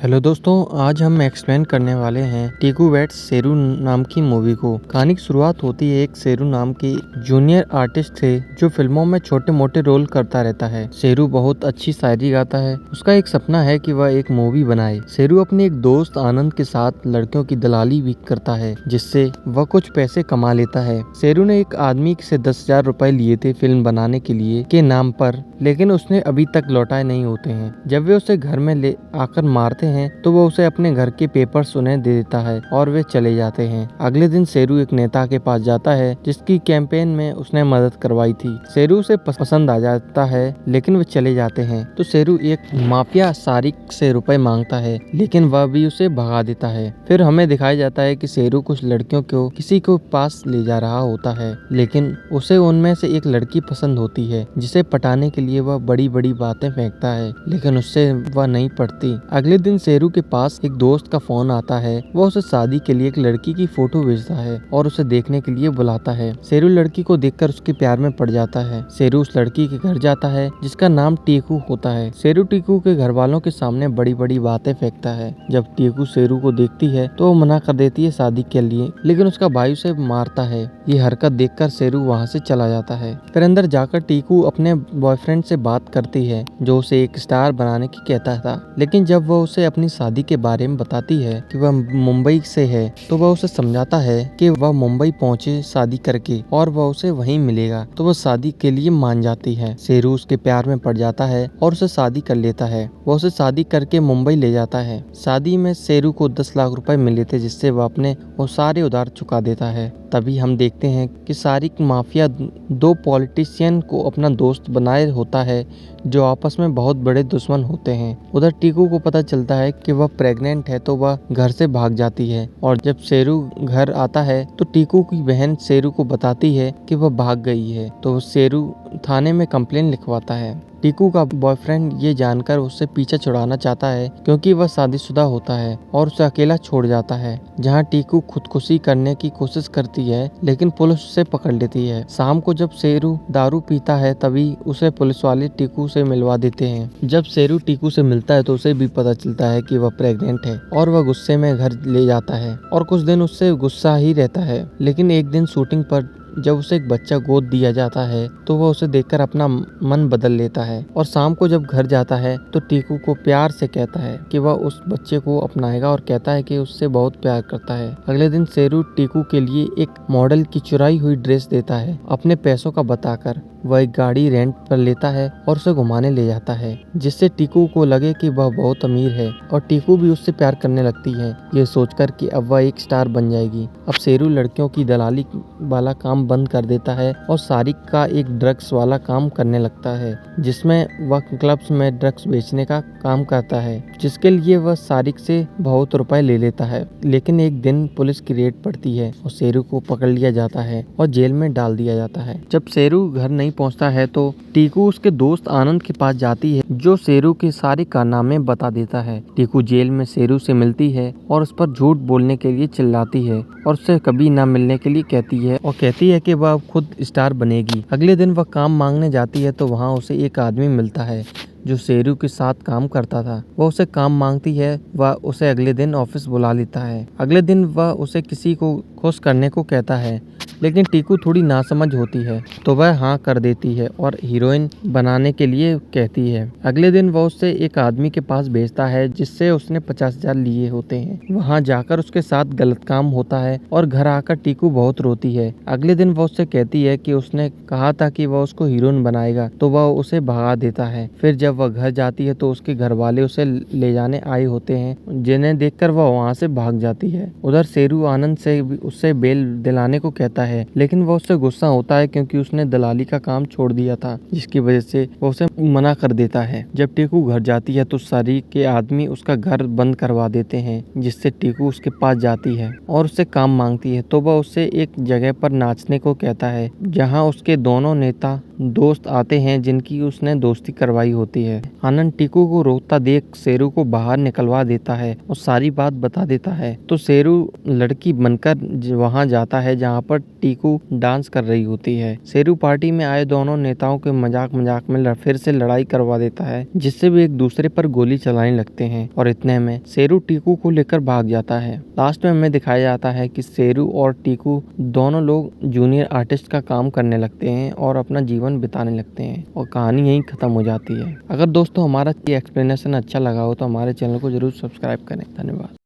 Hello दोस्तों, आज हम एक्सप्लेन करने वाले हैं टीकू वेट्स शेरू नाम की मूवी को। कहानी की शुरुआत होती है एक शेरू नाम के जूनियर आर्टिस्ट से जो फिल्मों में छोटे मोटे रोल करता रहता है। शेरू बहुत अच्छी शायरी गाता है। उसका एक सपना है कि वह एक मूवी बनाए। शेरू अपने एक दोस्त आनंद के साथ लड़कियों की दलाली भी करता है, जिससे वह कुछ पैसे कमा लेता है। शेरू ने एक आदमी से 10,000 रुपए लिए थे फिल्म बनाने के लिए के नाम पर, लेकिन उसने अभी तक लौटाए नहीं होते हैं। जब वे उसे घर में ले आकर मारते हैं तो वो उसे अपने घर के पेपर्स उन्हें दे देता है और वे चले जाते हैं। अगले दिन शेरू एक नेता के पास जाता है जिसकी कैंपेन में उसने मदद करवाई थी। शेरू उसे पसंद आ जाता है, लेकिन वे चले जाते हैं तो शेरू एक माफिया सारिक से रुपए मांगता है, लेकिन वह भी उसे भगा देता है। फिर हमें दिखाया जाता है कि शेरू कुछ लड़कियों को किसी को पास ले जा रहा होता है, लेकिन उसे उनमें से एक लड़की पसंद होती है जिसे पटाने के लिए वह बड़ी बड़ी बातें फेंकता है, लेकिन उससे वह नहीं पड़ती। अगले दिन शेरू के पास एक दोस्त का फोन आता है। वह उसे शादी के लिए एक लड़की की फोटो भेजता है और उसे देखने के लिए बुलाता है। शेरू लड़की को देखकर उसके प्यार में पड़ जाता है। शेरू उस लड़की के घर जाता है जिसका नाम टीकू होता है। शेरू टीकू के घर वालों के सामने बड़ी बड़ी बातें फेंकता है। जब टीकू शेरू को देखती है तो वो मना कर देती है शादी के लिए, लेकिन उसका भाई उसे मारता है। ये हरकत देखकर शेरू वहाँ से चला जाता है। फिर अंदर जाकर टीकू अपने बॉयफ्रेंड से बात करती है जो उसे एक स्टार बनाने की कहता था, लेकिन जब वह उसे अपनी शादी के बारे में बताती है कि वह मुंबई से है तो वह उसे समझाता है कि वह मुंबई पहुंचे शादी करके और वह उसे वहीं मिलेगा, तो वह शादी के लिए मान जाती है। शेरू उसके प्यार में पड़ जाता है और उसे शादी कर लेता है। वह उसे शादी करके मुंबई ले जाता है। शादी में शेरू को 10 लाख रुपए मिले थे जिससे वह अपने वो सारे उधार चुका देता है। तभी हम देखते हैं कि सारिक माफिया दो पॉलिटिशियन को अपना दोस्त बनाए होता है जो आपस में बहुत बड़े दुश्मन होते हैं। उधर टीकू को पता चलता है कि वह प्रेग्नेंट है तो वह घर से भाग जाती है, और जब शेरू घर आता है तो टीकू की बहन शेरू को बताती है कि वह भाग गई है, तो शेरू थाने में कंप्लेन लिखवाता है। टीकू का बॉयफ्रेंड ये जानकर उससे पीछा छुड़ाना चाहता है क्योंकि वह शादीशुदा होता है और उसे अकेला छोड़ जाता है। जहां टीकू खुदकुशी करने की कोशिश करती है, लेकिन पुलिस उसे पकड़ लेती है। शाम को जब शेरू दारू पीता है तभी उसे पुलिस वाले टीकू से मिलवा देते हैं। जब शेरू टीकू से मिलता है तो उसे भी पता चलता है कि वह प्रेग्नेंट है और वह गुस्से में घर ले जाता है और कुछ दिन उससे गुस्सा ही रहता है। लेकिन एक दिन शूटिंग पर जब उसे एक बच्चा गोद दिया जाता है तो वह उसे देखकर अपना मन बदल लेता है, और शाम को जब घर जाता है तो टीकू को प्यार से कहता है कि वह उस बच्चे को अपनाएगा और कहता है कि उससे बहुत प्यार करता है। अगले दिन शेरू टीकू के लिए एक मॉडल की चुराई हुई ड्रेस देता है। अपने पैसों का बताकर वह एक गाड़ी रेंट पर लेता है और उसे घुमाने ले जाता है, जिससे टीकू को लगे कि वह बहुत अमीर है और टीकू भी उससे प्यार करने लगती है, ये सोचकर कि अब वह एक स्टार बन जाएगी। अब शेरू लड़कियों की दलाली वाला काम बंद कर देता है और सारिक का एक ड्रग्स वाला काम करने लगता है, जिसमें वह क्लब्स में ड्रग्स बेचने का काम करता है, जिसके लिए वह सारिक से बहुत रुपए ले लेता है। लेकिन एक दिन पुलिस की रेड पड़ती है और शेरू को पकड़ लिया जाता है और जेल में डाल दिया जाता है। जब शेरू घर नहीं पहुंचता है तो टीकू उसके दोस्त आनंद के पास जाती है जो शेरू के सारे कारनामे बता देता है। टीकू जेल में शेरू से मिलती है और उस पर झूठ बोलने के लिए चिल्लाती है और उससे कभी ना मिलने के लिए कहती है और कहती है कि वह खुद स्टार बनेगी। अगले दिन वह काम मांगने जाती है तो वहाँ उसे एक आदमी मिलता है जो शेरू के साथ काम करता था। वह उसे काम मांगती है। वह उसे अगले दिन ऑफिस बुला लेता है। अगले दिन वह उसे किसी को खुश करने को कहता है, लेकिन टीकू थोड़ी नासमझ होती है तो वह हाँ कर देती है और हीरोइन बनाने के लिए कहती है। अगले दिन वह उससे एक आदमी के पास भेजता है जिससे उसने 50,000 लिए होते हैं। वहाँ जाकर उसके साथ गलत काम होता है और घर आकर टीकू बहुत रोती है। अगले दिन वह उससे कहती है कि उसने कहा था कि वह उसको हीरोइन बनाएगा, तो वह उसे भगा देता है। फिर जब वह घर जाती है तो उसके घर वाले उसे ले जाने आए होते हैं, जिन्हें देखकर वह वहाँ से भाग जाती है। उधर शेरू आनंद से उससे बेल दिलाने को कहता है, लेकिन वह उससे गुस्सा होता है क्योंकि उसने दलाली का काम छोड़ दिया था, जिसकी वजह से वह उसे मना कर देता है। जब टीकू घर जाती है तो सारिक के आदमी उसका घर बंद करवा देते हैं, जिससे टीकू उसके पास जाती है और उससे काम मांगती है, तो वह उससे एक जगह पर नाचने को कहता है जहाँ उसके दोनों नेता दोस्त आते हैं जिनकी उसने दोस्ती करवाई होती है। आनंद टीकू को रोकता देख शेरू को बाहर निकलवा देता है और सारी बात बता देता है, तो शेरू लड़की बनकर वहाँ जाता है जहाँ पर टीकू डांस कर रही होती है। शेरू पार्टी में आए दोनों नेताओं के मजाक मजाक में फिर से लड़ाई करवा देता है, जिससे वे एक दूसरे पर गोली चलाने लगते हैं और इतने में शेरू टीकू को लेकर भाग जाता है। लास्ट में हमें दिखाया जाता है कि शेरू और टीकू दोनों लोग जूनियर आर्टिस्ट का काम करने लगते हैं और अपना जीवन बिताने लगते हैं और कहानी यहीं खत्म हो जाती है। अगर दोस्तों हमारा ये एक्सप्लेनेशन अच्छा लगा हो तो हमारे चैनल को जरूर सब्सक्राइब करें। धन्यवाद।